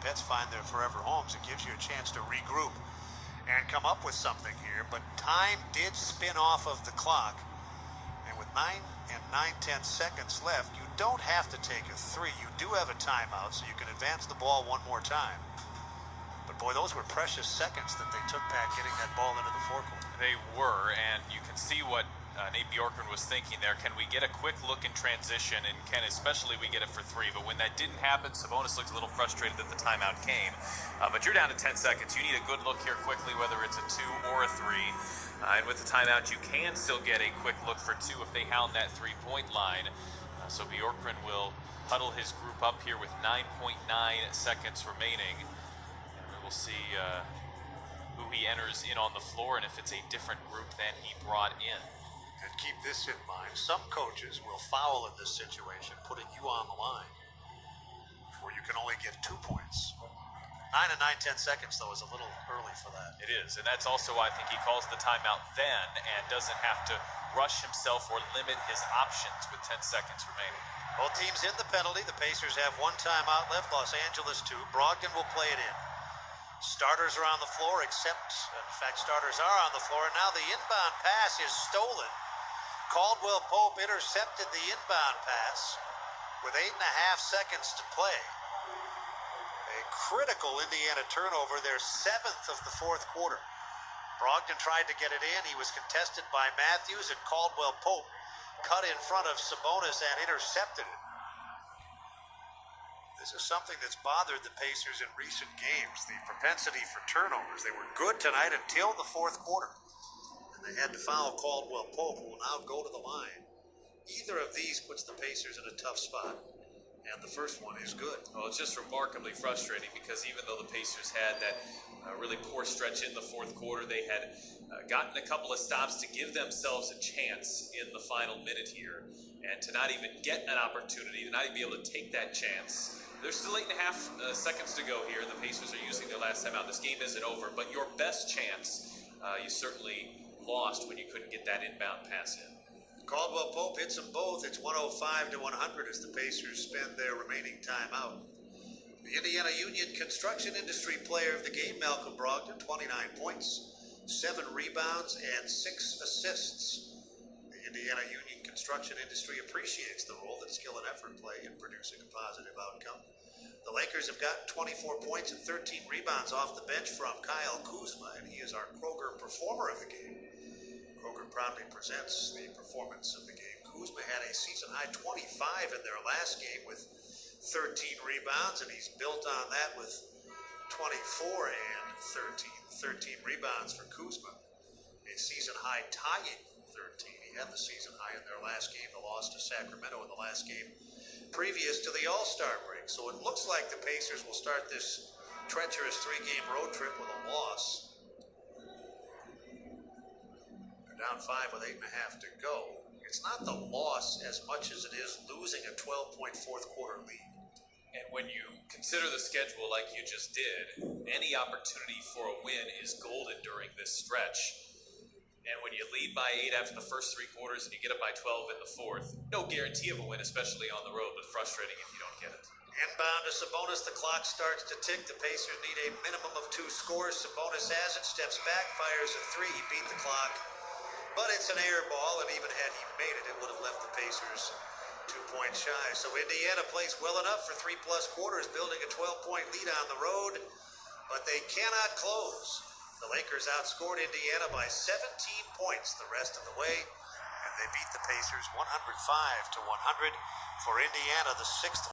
pets find their forever homes. It gives you a chance to regroup and come up with something here. But time did spin off of the clock. And with 9 seconds left, you don't have to take a three. You do have a timeout, so you can advance the ball one more time. But boy, those were precious seconds that they took back getting that ball into the forecourt. They were, and you can see what Nate Bjorkgren was thinking there. Can we get a quick look in transition, and can especially we get it for three? But when that didn't happen, Sabonis looked a little frustrated that the timeout came. But you're down to 10 seconds. You need a good look here quickly, whether it's a two or a three. And with the timeout, you can still get a quick look for two if they hound that three-point line. So Bjorkgren will huddle his group up here with 9.9 seconds remaining. And we will see who he enters in on the floor, and if it's a different group than he brought in. And keep this in mind, some coaches will foul in this situation, putting you on the line, where you can only get 2 points. 9 and 10 seconds, though, is a little early for that. It is, and that's also why I think he calls the timeout then and doesn't have to rush himself or limit his options with 10 seconds remaining. Both teams in the penalty. The Pacers have one timeout left, Los Angeles 2. Brogdon will play it in. Starters are on the floor, starters are on the floor. And now the inbound pass is stolen. Caldwell Pope intercepted the inbound pass with 8.5 seconds to play. A critical Indiana turnover, their 7th of the fourth quarter. Brogdon tried to get it in. He was contested by Matthews, and Caldwell Pope cut in front of Sabonis and intercepted it. This is something that's bothered the Pacers in recent games, the propensity for turnovers. They were good tonight until the fourth quarter. They had to foul Caldwell Pope, who will now go to the line. Either of these puts the Pacers in a tough spot, and the first one is good. Well, it's just remarkably frustrating because even though the Pacers had that really poor stretch in the fourth quarter, they had gotten a couple of stops to give themselves a chance in the final minute here, and to not even get an opportunity, to not even be able to take that chance. There's still 8.5 seconds to go here. The Pacers are using their last timeout. This game isn't over, but your best chance, you certainly lost when you couldn't get that inbound pass in. Caldwell Pope hits them both. It's 105 to 100 as the Pacers spend their remaining timeout. The Indiana Union Construction Industry Player of the Game, Malcolm Brogdon, 29 points, 7 rebounds, and 6 assists. The Indiana Union Construction Industry appreciates the role that skill and effort play in producing a positive outcome. The Lakers have gotten 24 points and 13 rebounds off the bench from Kyle Kuzma, and he is our Kroger Performer of the Game. Kroger proudly presents the performance of the game. Kuzma had a season-high 25 in their last game with 13 rebounds, and he's built on that with 24 and 13 rebounds for Kuzma. A season-high tying 13. He had the season-high in their last game, the loss to Sacramento in the last game previous to the All-Star break. So it looks like the Pacers will start this treacherous 3-game road trip with a loss. Down 5 with 8.5 to go. It's not the loss as much as it is losing a 12-point fourth quarter lead. And when you consider the schedule like you just did, any opportunity for a win is golden during this stretch. And when you lead by 8 after the first 3 quarters and you get up by 12 in the fourth, no guarantee of a win, especially on the road, but frustrating if you don't get it. Inbound to Sabonis, the clock starts to tick. The Pacers need a minimum of 2 scores. Sabonis has it, steps back, fires a 3, he beat the clock. But it's an air ball, and even had he made it, it would have left the Pacers 2 points shy. So Indiana plays well enough for 3+ quarters, building a 12-point lead on the road, but they cannot close. The Lakers outscored Indiana by 17 points the rest of the way, and they beat the Pacers 105 to 100. For Indiana, the 6th